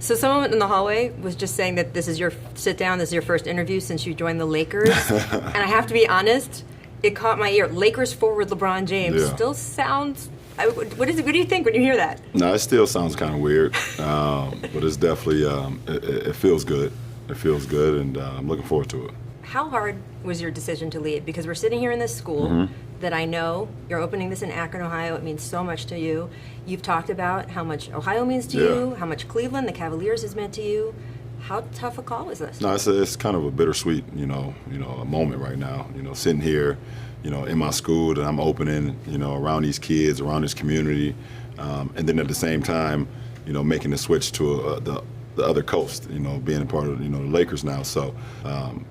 So someone in the hallway was just saying that this is your sit down, this is your first interview since you joined the Lakers. And I have to be honest, it caught my ear. Lakers forward LeBron James still sounds. What do you think when you hear that? No, it still sounds kind of weird, but it's definitely it feels good. It feels good, and I'm looking forward to it. How hard was your decision to leave? Because we're sitting here in this school that I know you're opening this in Akron, Ohio. It means so much to you. You've talked about how much Ohio means to you, how much Cleveland, the Cavaliers, has meant to you. How tough a call was this? No, it's kind of a bittersweet, a moment right now. Sitting here, in my school that I'm opening, around these kids, around this community, and then at the same time, making the switch to the other coast, being a part of, the Lakers now. So,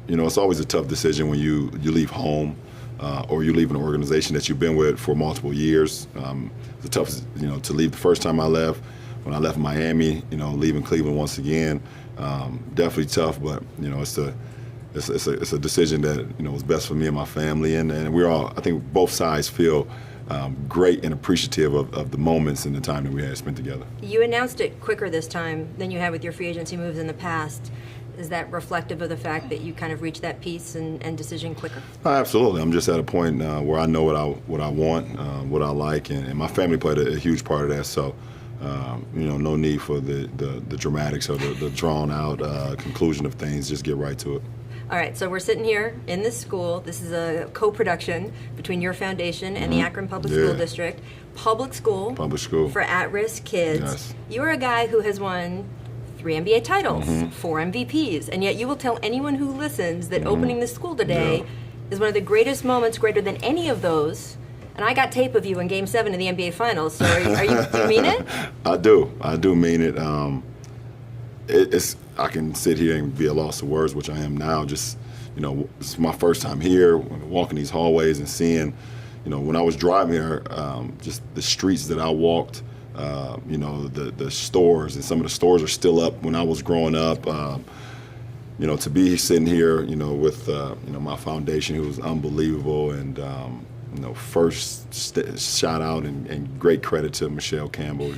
it's always a tough decision when you leave home or you leave an organization that you've been with for multiple years. It's tough, to leave the first time I left. When I left Miami, leaving Cleveland once again, definitely tough. But it's a decision that was best for me and my family, and we're all. I think both sides feel great and appreciative of the moments and the time that we had spent together. You announced it quicker this time than you had with your free agency moves in the past. Is that reflective of the fact that you kind of reached that peace and decision quicker? Absolutely. I'm just at a point where I know what I want, what I like, and my family played a huge part of that. So, no need for the dramatics or the drawn-out conclusion of things. Just get right to it. All right, so we're sitting here in this school. This is a co-production between your foundation and the Akron Public School District. Public school for at-risk kids. Yes. You're a guy who has won 3 NBA titles, 4 MVPs, and yet you will tell anyone who listens that opening this school today is one of the greatest moments, greater than any of those. And I got tape of you in Game 7 of the NBA Finals, so do you mean it? I do mean it. I can sit here and be a loss of words, which I am now. Just, it's my first time here, walking these hallways and seeing, when I was driving here, just the streets that I walked, the stores, and some of the stores are still up when I was growing up. To be sitting here, with, my foundation, who was unbelievable, and, first shout out and great credit to Michelle Campbell.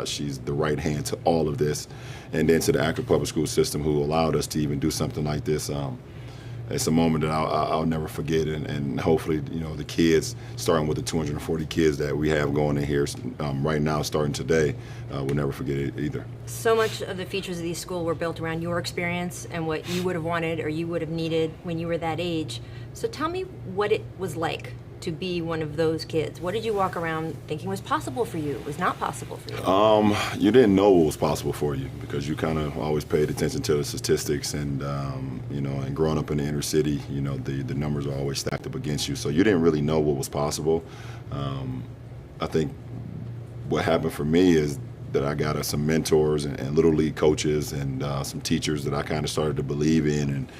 She's the right hand to all of this. And then to the Akron Public School System, who allowed us to even do something like this. It's a moment that I'll never forget, and hopefully, the kids, starting with the 240 kids that we have going in here right now, starting today, will never forget it either. So much of the features of these schools were built around your experience and what you would have wanted or you would have needed when you were that age. So tell me what it was like to be one of those kids. What did you walk around thinking was possible for you, was not possible for you? You didn't know what was possible for you because you kind of always paid attention to the statistics, and and growing up in the inner city, the numbers are always stacked up against you, so you didn't really know what was possible. I think what happened for me is that I got some mentors and little league coaches and some teachers that I kind of started to believe in, and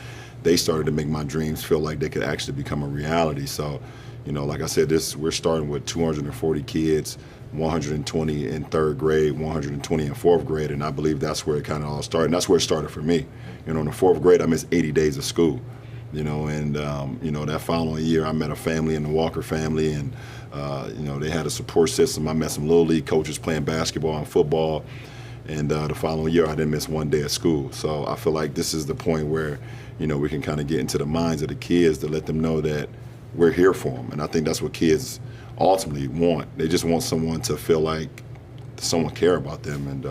they started to make my dreams feel like they could actually become a reality. So, like I said, we're starting with 240 kids, 120 in third grade, 120 in fourth grade, and I believe that's where it kind of all started. And that's where it started for me. In the fourth grade, I missed 80 days of school, and that following year, I met a family in the Walker family, and they had a support system. I met some little league coaches playing basketball and football, and the following year, I didn't miss one day of school. So I feel like this is the point where, we can kind of get into the minds of the kids to let them know that we're here for them. And I think that's what kids ultimately want. They just want someone to feel like someone care about them, and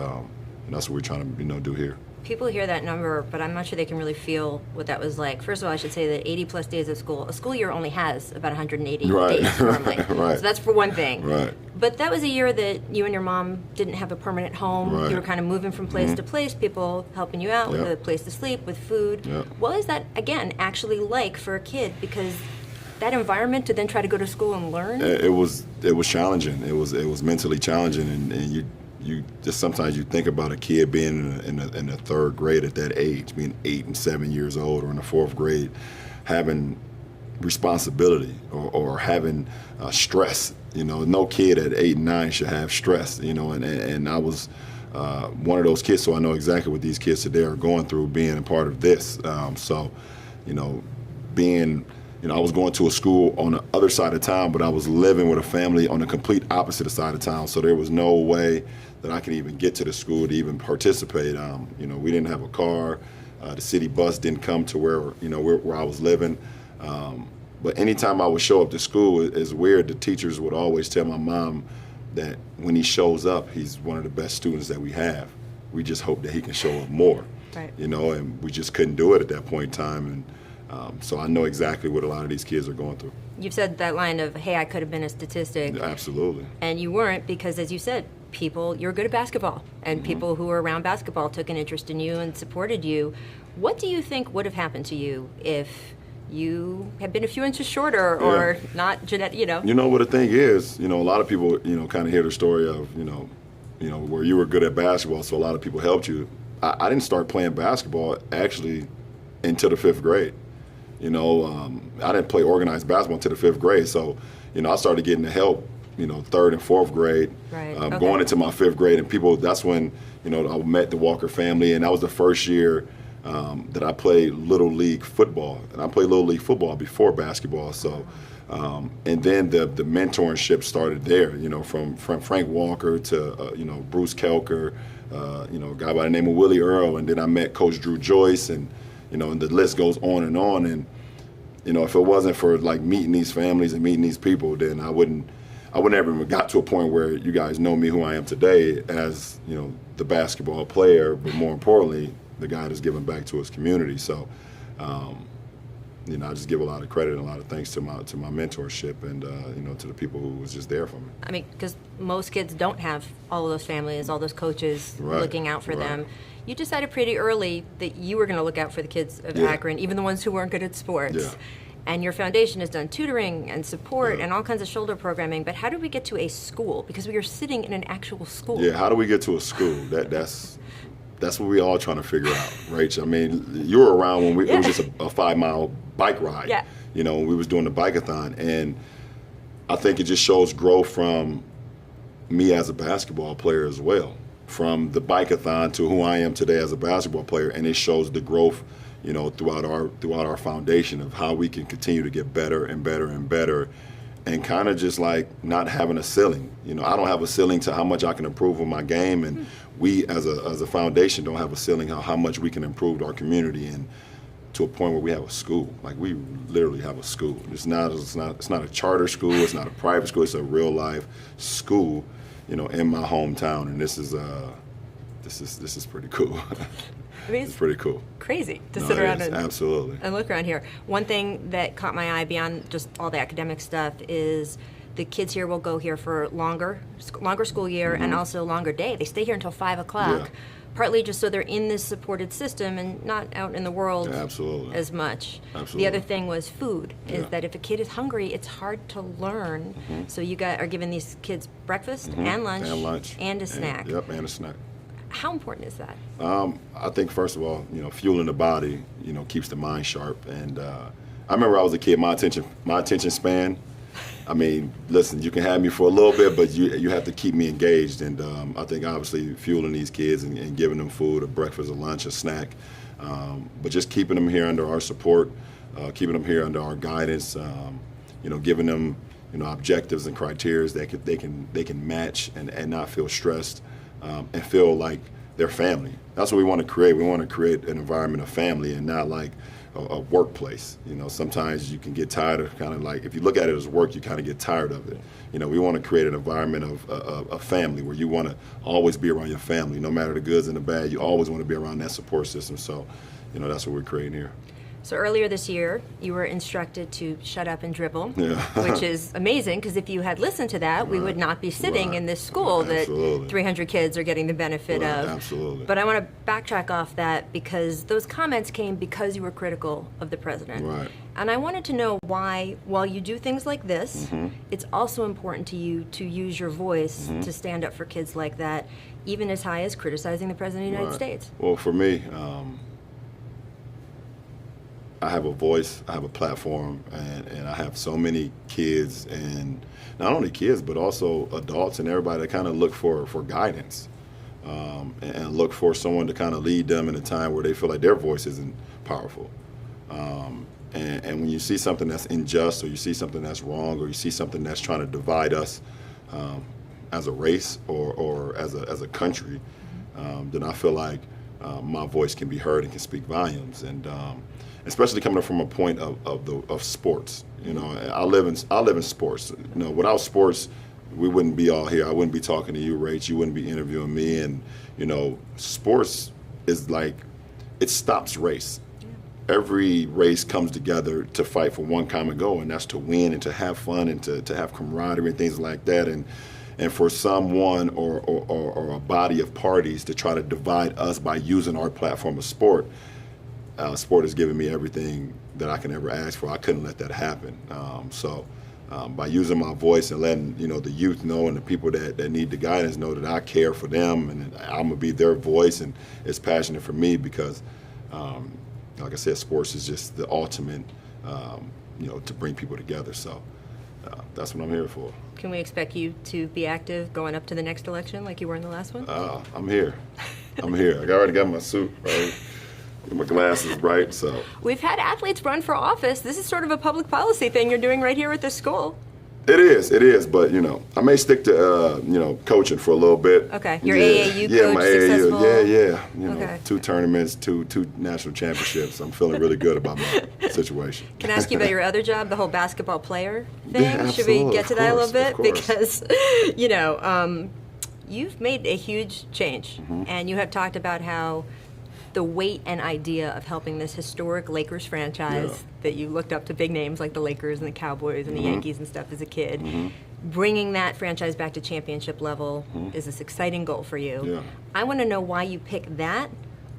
that's what we're trying to do here. People hear that number, but I'm not sure they can really feel what that was like. First of all, I should say that 80-plus days of school, a school year only has about 180 days normally. Right. So that's for one thing. Right. But that was a year that you and your mom didn't have a permanent home. Right. You were kind of moving from place to place, people helping you out with a place to sleep, with food. Yep. What is that, again, actually like for a kid? Because that environment to then try to go to school and learn? It was challenging. It was mentally challenging, and you just sometimes you think about a kid being in the third grade at that age, being 8 and 7 years old, or in the fourth grade, having responsibility or having stress. No kid at 8 and 9 should have stress. And I was one of those kids, so I know exactly what these kids today are going through, being a part of this. So, being I was going to a school on the other side of town, but I was living with a family on the complete opposite side of town. So there was no way that I could even get to the school to even participate. We didn't have a car. The city bus didn't come to where I was living. But anytime I would show up to school, it's weird. The teachers would always tell my mom that when he shows up, he's one of the best students that we have. We just hope that he can show up more. Right. And we just couldn't do it at that point in time. And so I know exactly what a lot of these kids are going through. You've said that line of, hey, I could have been a statistic. Absolutely. And you weren't because, as you said, you're good at basketball. And people who were around basketball took an interest in you and supported you. What do you think would have happened to you if you had been a few inches shorter or not genetic, You know what the thing is, a lot of people, kind of hear the story of, where you were good at basketball, so a lot of people helped you. I didn't start playing basketball actually until the 5th grade. I didn't play organized basketball until the 5th grade. So, I started getting the help, 3rd and 4th grade, right. Going into my 5th grade. And that's when, I met the Walker family. And that was the first year that I played Little League football. And I played Little League football before basketball. So, and then the mentorship started there, from Frank Walker to, Bruce Kelker, a guy by the name of Willie Earl. And then I met Coach Drew Joyce and the list goes on. And, if it wasn't for like meeting these families and meeting these people, then I wouldn't ever have got to a point where you guys know me who I am today as, the basketball player, but more importantly, the guy that's giving back to his community. So, I just give a lot of credit and a lot of thanks to my mentorship and, to the people who was just there for me. I mean, because most kids don't have all of those families, all those coaches looking out for them. You decided pretty early that you were going to look out for the kids of Akron, even the ones who weren't good at sports. Yeah. And your foundation has done tutoring and support and all kinds of shoulder programming. But how did we get to a school? Because we are sitting in an actual school. Yeah, how do we get to a school? That's what we all trying to figure out, Rach. I mean, you were around when it was just a 5-mile bike ride. Yeah. When we was doing the bike-a-thon. And I think it just shows growth from me as a basketball player as well. From the bike-a-thon to who I am today as a basketball player, and it shows the growth, throughout our foundation of how we can continue to get better and better and better, and kind of just like not having a ceiling. I don't have a ceiling to how much I can improve on my game, and we as a foundation don't have a ceiling how much we can improve our community and to a point where we have a school. Like we literally have a school. It's not a charter school. It's not a private school. It's a real life school. In my hometown, and this is pretty cool. I mean, it's pretty cool. Crazy to sit around absolutely and look around here. One thing that caught my eye beyond just all the academic stuff is the kids here will go here for longer school year and also longer day. They stay here until 5 o'clock. Yeah. Partly just so they're in this supported system and not out in the world as much. Absolutely. The other thing was food, is that if a kid is hungry, it's hard to learn. So you are giving these kids breakfast and lunch and a snack. And a snack. How important is that? I think, first of all, fueling the body, keeps the mind sharp. And I remember I was a kid, my attention span, I mean, listen, you can have me for a little bit, but you have to keep me engaged. And I think obviously fueling these kids and giving them food, a breakfast, a lunch, a snack, but just keeping them here under our support, keeping them here under our guidance, giving them objectives and criteria that they can match and not feel stressed and feel like they're family. That's what we want to create. We want to create an environment of family and not like a workplace. Sometimes you can get tired of kind of like, if you look at it as work, you kind of get tired of it. We want to create an environment of family where you want to always be around your family. No matter the goods and the bad, you always want to be around that support system. So, that's what we're creating here. So earlier this year, you were instructed to shut up and dribble, Yeah. which is amazing because if you had listened to that, we would not be sitting in this school that 300 kids are getting the benefit of. Absolutely. But I want to backtrack off that because those comments came because you were critical of the president. Right. And I wanted to know why, while you do things like this, it's also important to you to use your voice to stand up for kids like that, even as high as criticizing the president of the United States. Well, for me, I have a voice, I have a platform, and I have so many kids, and not only kids, but also adults and everybody that kind of look for guidance and look for someone to kind of lead them in a time where they feel like their voice isn't powerful. And when you see something that's unjust, or you see something that's wrong, or you see something that's trying to divide us as a race or as a country, then I feel like my voice can be heard and can speak volumes. And especially coming from a point of sports. You know, I live in sports. You know, without sports, we wouldn't be all here. I wouldn't be talking to you, Rach. You wouldn't be interviewing me. And you know, sports is like, it stops race. Every race comes together to fight for one common goal, and that's to win and to have fun and to have camaraderie and things like that. And for someone or a body of parties to try to divide us by using our platform of sport, sport has given me everything that I can ever ask for. I couldn't let that happen. So by using my voice and letting the youth know, and the people that need the guidance know that I care for them, and I'm gonna be their voice, and it's passionate for me because, like I said, sports is just the ultimate, to bring people together. So that's what I'm here for. Can we expect you to be active going up to the next election like you were in the last one? I'm here. I'm here. I already got my suit, right? My glasses, right? So we've had athletes run for office. This is sort of a public policy thing you're doing right here at this school. It is, but I may stick to coaching for a little bit. Okay, your AAU coach, my successful. AAU, Okay. 2 tournaments, two national championships. I'm feeling really good about my situation. Can I ask you about your other job, the whole basketball player thing? Yeah, Should we absolutely. get to that a little bit? Of course. Because you've made a huge change, and you have talked about how the weight and idea of helping this historic Lakers franchise that you looked up to big names like the Lakers and the Cowboys and the Yankees and stuff as a kid, bringing that franchise back to championship level is this exciting goal for you. Yeah. I want to know why you picked that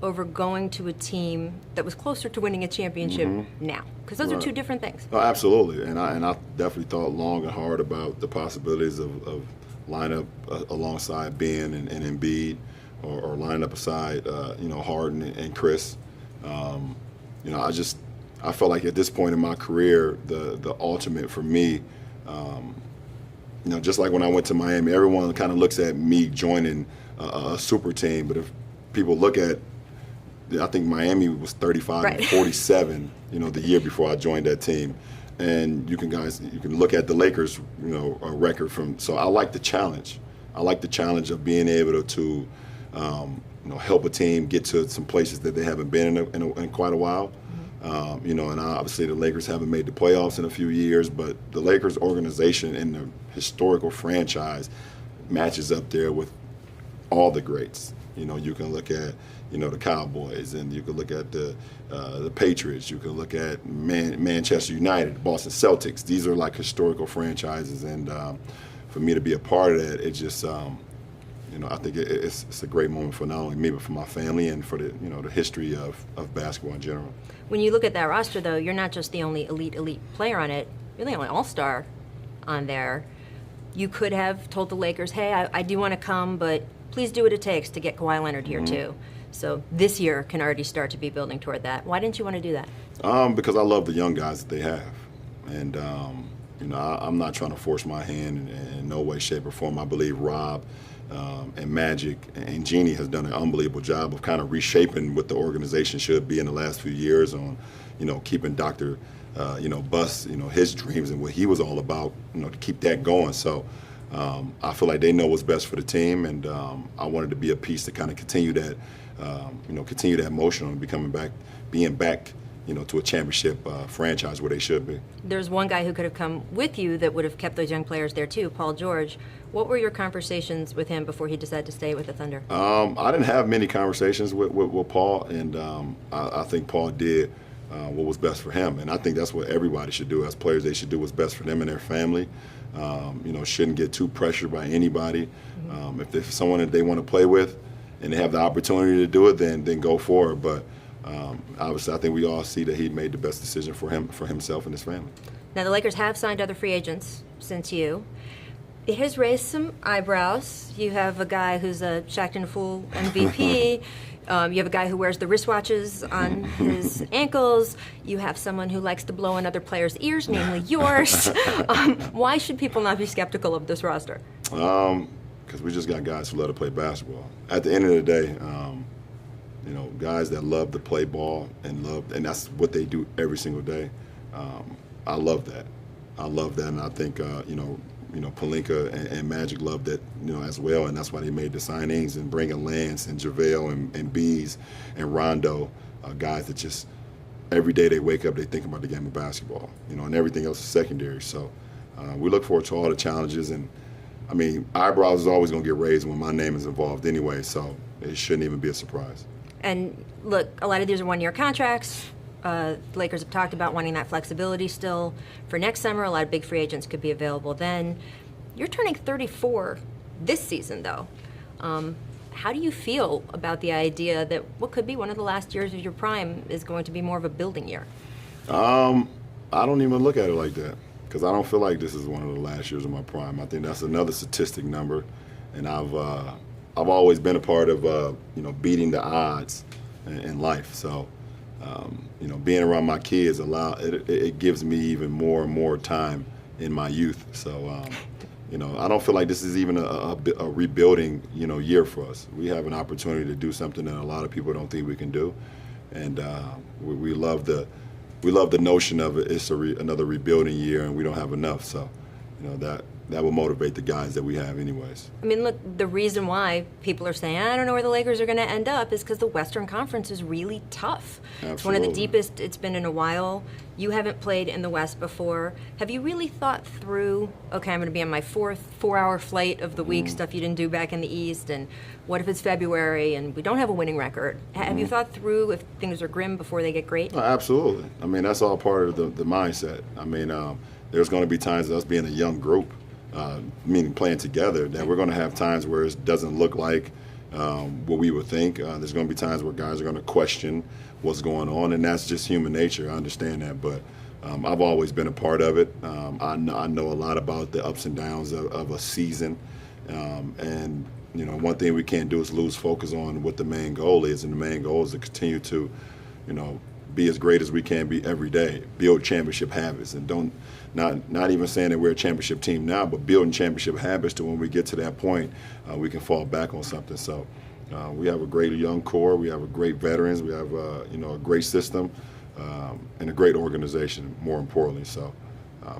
over going to a team that was closer to winning a championship now, because those are two different things. Oh, absolutely, and I definitely thought long and hard about the possibilities of lining up alongside Ben and Embiid, or lining up aside, Harden and Chris. I felt like at this point in my career, the ultimate for me, just like when I went to Miami, everyone kind of looks at me joining a super team. But if people look at, I think Miami was 35 and 47, the year before I joined that team. And you can look at the Lakers, record from. So I like the challenge. I like the challenge of being able to help a team get to some places that they haven't been in quite a while. And obviously the Lakers haven't made the playoffs in a few years, but the Lakers organization and the historical franchise matches up there with all the greats. You can look at, the Cowboys, and you can look at the Patriots. You can look at Manchester United, Boston Celtics. These are like historical franchises, and for me to be a part of that, it just I think it's a great moment for not only me, but for my family and for the history of basketball in general. When you look at that roster, though, you're not just the only elite player on it. You're the only all-star on there. You could have told the Lakers, hey, I do want to come, but please do what it takes to get Kawhi Leonard here, too. So this year can already start to be building toward that. Why didn't you want to do that? Because I love the young guys that they have. And, I'm not trying to force my hand in no way, shape, or form. I believe Rob and Magic and Jeannie has done an unbelievable job of kind of reshaping what the organization should be in the last few years on, keeping Dr. Buss, his dreams and what he was all about, to keep that going. So I feel like they know what's best for the team, and I wanted to be a piece to kind of continue that, continue that motion on being back, to a championship franchise where they should be. There's one guy who could have come with you that would have kept those young players there too, Paul George. What were your conversations with him before he decided to stay with the Thunder? I didn't have many conversations with Paul, and I think Paul did what was best for him. And I think that's what everybody should do as players. They should do what's best for them and their family. Shouldn't get too pressured by anybody. If there's someone that they want to play with and they have the opportunity to do it, then go for it. But obviously, I think we all see that he made the best decision for himself and his family. Now, the Lakers have signed other free agents since you. It has raised some eyebrows. You have a guy who's a Shaqtin' a Fool MVP. You have a guy who wears the wristwatches on his ankles. You have someone who likes to blow in other players' ears, namely yours. Why should people not be skeptical of this roster? Because we just got guys who love to play basketball. At the end of the day, guys that love to play ball and that's what they do every single day. I love that. And I think Pelinka and Magic loved it, as well, and that's why they made the signings and bringing Lance and JaVale and Bees and Rondo, guys that just every day they wake up, they think about the game of basketball, and everything else is secondary. So we look forward to all the challenges, and I mean, eyebrows is always going to get raised when my name is involved anyway, so it shouldn't even be a surprise. And look, a lot of these are one-year contracts. The Lakers have talked about wanting that flexibility still for next summer. A lot of big free agents could be available then. You're turning 34 this season, though. How do you feel about the idea that what could be one of the last years of your prime is going to be more of a building year? I don't even look at it like that, because I don't feel like this is one of the last years of my prime. I think that's another statistic number, and I've always been a part of beating the odds in life. So. Being around my kids it gives me even more and more time in my youth. So, I don't feel like this is even a rebuilding, year for us. We have an opportunity to do something that a lot of people don't think we can do, and we love the notion of it. It's another rebuilding year, and we don't have enough. So, that will motivate the guys that we have anyways. I mean, look, the reason why people are saying, I don't know where the Lakers are going to end up is because the Western Conference is really tough. Absolutely. It's one of the deepest it's been in a while. You haven't played in the West before. Have you really thought through, okay, I'm going to be on my fourth 4-hour flight of the week, stuff you didn't do back in the East, and what if it's February and we don't have a winning record? Have you thought through if things are grim before they get great? Oh, absolutely. I mean, that's all part of the mindset. I mean, there's going to be times of us being a young group, meaning playing together, that we're going to have times where it doesn't look like what we would think. There's going to be times where guys are going to question what's going on, and that's just human nature. I understand that, but I've always been a part of it. I know a lot about the ups and downs of a season, and one thing we can't do is lose focus on what the main goal is, and the main goal is to continue to, be as great as we can be every day, build championship habits, and not even saying that we're a championship team now, but building championship habits to when we get to that point, we can fall back on something. So we have a great young core, we have a great veterans, we have a great system, and a great organization, more importantly. So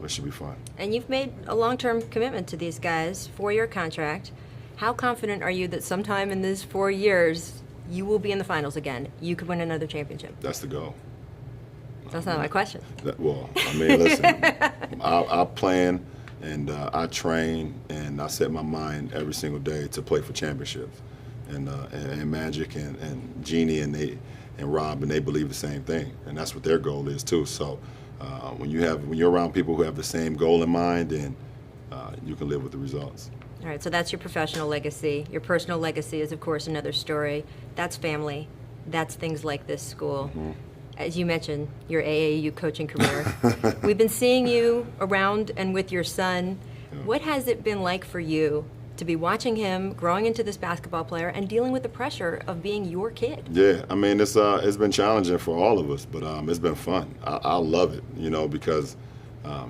it should be fun. And you've made a long-term commitment to these guys, 4-year contract. How confident are you that sometime in these 4 years you will be in the finals again? You could win another championship. That's the goal. That's not my question. Listen, I plan and I train and I set my mind every single day to play for championships. And Magic and Jeannie and Rob, and they believe the same thing, and that's what their goal is too. So when you're around people who have the same goal in mind, then you can live with the results. All right, so that's your professional legacy. Your personal legacy is, of course, another story. That's family. That's things like this school. Mm-hmm. As you mentioned, your AAU coaching career. We've been seeing you around and with your son. Yeah. What has it been like for you to be watching him growing into this basketball player and dealing with the pressure of being your kid? Yeah, I mean, it's been challenging for all of us, but it's been fun. I love it, because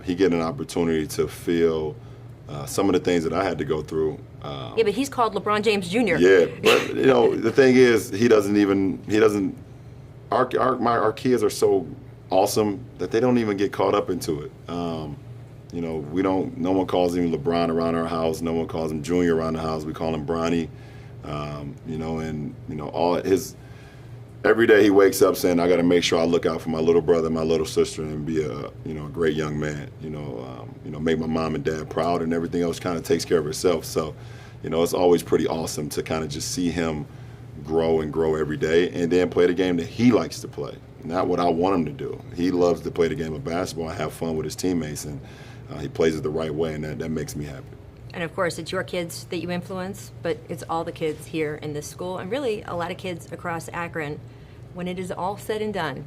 he get an opportunity to feel some of the things that I had to go through. Yeah, but he's called LeBron James Jr. Yeah, but the thing is, he doesn't. Our kids are so awesome that they don't even get caught up into it. No one calls him LeBron around our house. No one calls him Junior around the house. We call him Bronny. All his every day he wakes up saying, I got to make sure I look out for my little brother, my little sister, and be a great young man. Make my mom and dad proud, and everything else kind of takes care of itself. So, it's always pretty awesome to kind of just see him grow and grow every day, and then play the game that he likes to play, not what I want him to do. He loves to play the game of basketball and have fun with his teammates, and he plays it the right way, and that makes me happy. And of course, it's your kids that you influence, but it's all the kids here in this school, and really a lot of kids across Akron. When it is all said and done,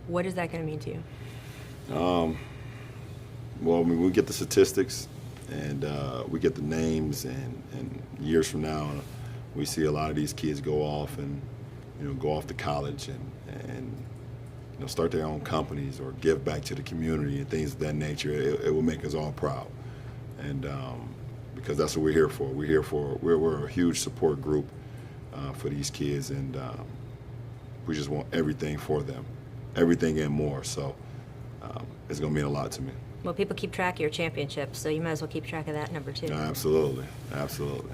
what is that going to mean to you? Well, we get the statistics, and we get the names, and years from now, we see a lot of these kids go off and go off to college and start their own companies or give back to the community and things of that nature. It will make us all proud, and because that's what we're here for. We're a huge support group for these kids, and We just want everything for them, everything and more. So it's going to mean a lot to me. Well, people keep track of your championships, so you might as well keep track of that number too. Absolutely, absolutely.